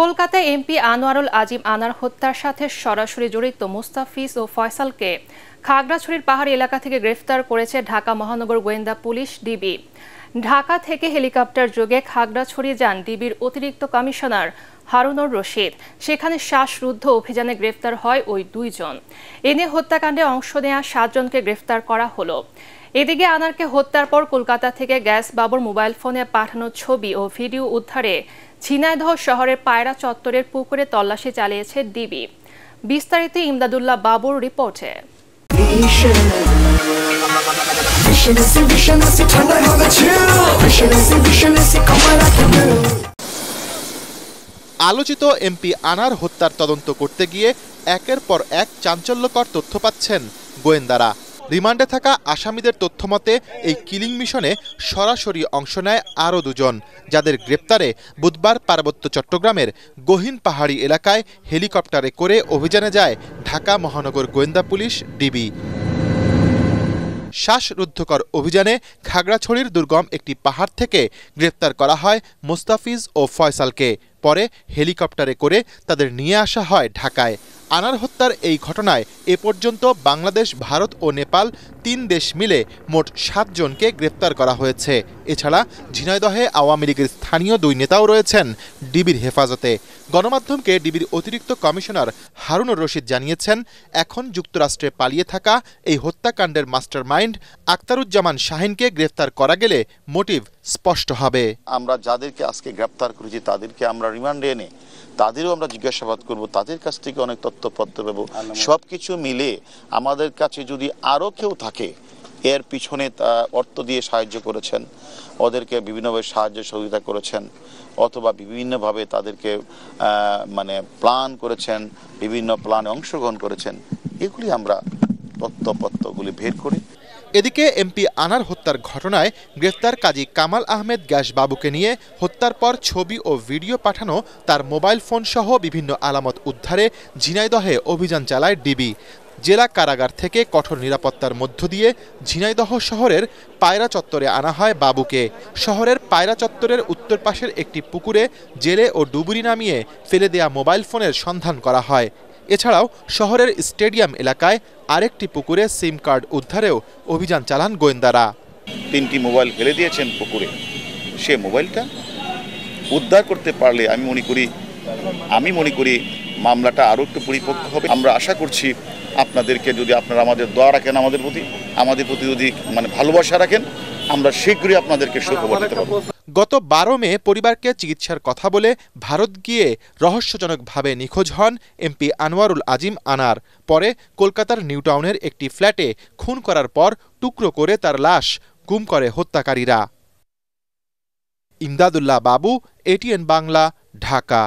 কলকাতায় এমপি আনোয়ারুল আজিম আনার হত্যার সাথে সরাসরি জড়িত মোস্তাফিজ ও ফয়সালকে খাগড়াছড়ির পাহাড়ি এলাকা থেকে গ্রেফতার করেছে ঢাকা মহানগর গোয়েন্দা পুলিশ ডিবি। ঢাকা থেকে হেলিকপ্টার যোগে খাগড়াছড়ি যান ডিবির অতিরিক্ত কমিশনার হারুনুর রশিদ। সেখানে শ্বাসরুদ্ধ অভিযানে গ্রেফতার হয় ওই দুইজন। এ নিয়ে হত্যাকাণ্ডে অংশ নেওয়া 7 জনকে গ্রেফতার করা হলো। এদিকে আনারকে হত্যার পর কলকাতা থেকে গ্যাস বাবুর মোবাইল ফোনে পাঠানো ছবি ও ভিডিও উদ্ধারে ঝিনাইদহ শহরের পায়রা চত্বরের পুকুরে তল্লাশি চালিয়েছে ডিবি। বিস্তারিত ইমদাদুল্লাহ বাবুর রিপোর্টে। আলোচিত এমপি আনার হত্যার তদন্ত করতে গিয়ে একের পর এক চাঞ্চল্যকর তথ্য পাচ্ছেন গোয়েন্দারা। রিমান্ডে থাকা আসামিদের তথ্যমতে এই কিলিং মিশনে সরাসরি অংশ নেয় আরও 2 জন, যাদের গ্রেপ্তারে বুধবার পার্বত্য চট্টগ্রামের গহীন পাহাড়ি এলাকায় হেলিকপ্টারে করে অভিযানে যায় ঢাকা মহানগর গোয়েন্দা পুলিশ ডিবি। শ্বাসরুদ্ধকর অভিযানে খাগড়াছড়ির দুর্গম একটি পাহাড় থেকে গ্রেপ্তার করা হয় মোস্তাফিজ ও ফয়সালকে। পরে হেলিকপ্টারে করে তাদের নিয়ে আসা হয় ঢাকায়। আনার হত্যার এই ঘটনায় এ পর্যন্ত বাংলাদেশ, ভারত ও নেপাল 3 দেশ মিলে মোট 7 জনকে গ্রেপ্তার করা হয়েছে। এছাড়া ঝিনাইদহে আওয়ামী লীগের স্থানীয় 2 নেতাও রয়েছেন ডিবির হেফাজতে। গণমাধ্যমকে ডিবির অতিরিক্ত কমিশনার হারুনুর রশিদ জানিয়েছেন, এখন যুক্তরাষ্ট্রে পালিয়ে থাকা এই হত্যাকাণ্ডের মাস্টারমাইন্ড আখতারুজ্জামান শাহিনকে গ্রেফতার করা গেলে মোটিভ স্পষ্ট হবে। আমরা যাদেরকে আজকে গ্রেপ্তার করেছি তাদেরকে আমরা রিমান্ডে এনে তাদেরও আমরা জিজ্ঞাসাবাদ করব, তাদের কাছ থেকে অনেক তথ্যপত্র পাব। সবকিছু মিলে আমাদের কাছে যদি আরও কেউ থাকে এর পিছনে অর্থ দিয়ে সাহায্য করেছেন, ওদেরকে বিভিন্নভাবে সাহায্য সহযোগিতা করেছেন, অথবা বিভিন্নভাবে তাদেরকে প্ল্যান করেছেন, বিভিন্ন প্ল্যানে অংশগ্রহণ করেছেন, এগুলি আমরা তথ্যপত্রগুলি বের করি। এদিকে এমপি আনার হত্যার ঘটনায় গ্রেফতার কাজী কামাল আহমেদ গ্যাস বাবুকে নিয়ে হত্যার পর ছবি ও ভিডিও পাঠানো তার মোবাইল ফোন সহ বিভিন্ন আলামত উদ্ধারে ঝিনাইদহে অভিযান চালায় ডিবি। জেলা কারাগার থেকে কঠোর নিরাপত্তার মধ্য দিয়ে ঝিনাইদহ শহরের পায়রা চত্বরে আনা হয় বাবুকে। শহরের পায়রা চত্বরের উত্তর পাশের একটি পুকুরে জেলে ও ডুবুরি নামিয়ে ফেলে দেয়া মোবাইল ফোনের সন্ধান করা হয়। এছাড়াও শহরের স্টেডিয়াম এলাকায় আরেকটি পুকুরে সিম কার্ড উদ্ধারেও অভিযান চালান গোয়েন্দারা। 3টি মোবাইল ফেলে দিয়েছেন পুকুরে, সে মোবাইলটা উদ্ধার করতে পারলে আমি মনে করি মামলাটা আরও একটু পরিপক্ক হবে। আমরা আশা করছি আপনাদেরকে, যদি আপনারা আমাদের দোয়া রাখেন, আমাদের প্রতি যদি ভালোবাসা রাখেন, আমরা শীঘ্রই আপনাদেরকে সুখবর দিতে পারব। গত 12 মে পরিবারকে চিকিৎসার কথা বলে ভারত গিয়ে রহস্যজনকভাবে নিখোঁজ হন এমপি আনোয়ারুল আজিম আনার। পরে কলকাতার নিউটাউনের একটি ফ্ল্যাটে খুন করার পর টুকরো করে তার লাশ গুম করে হত্যাকারীরা। ইমদাদুল্লাহ বাবু, ATN বাংলা, ঢাকা।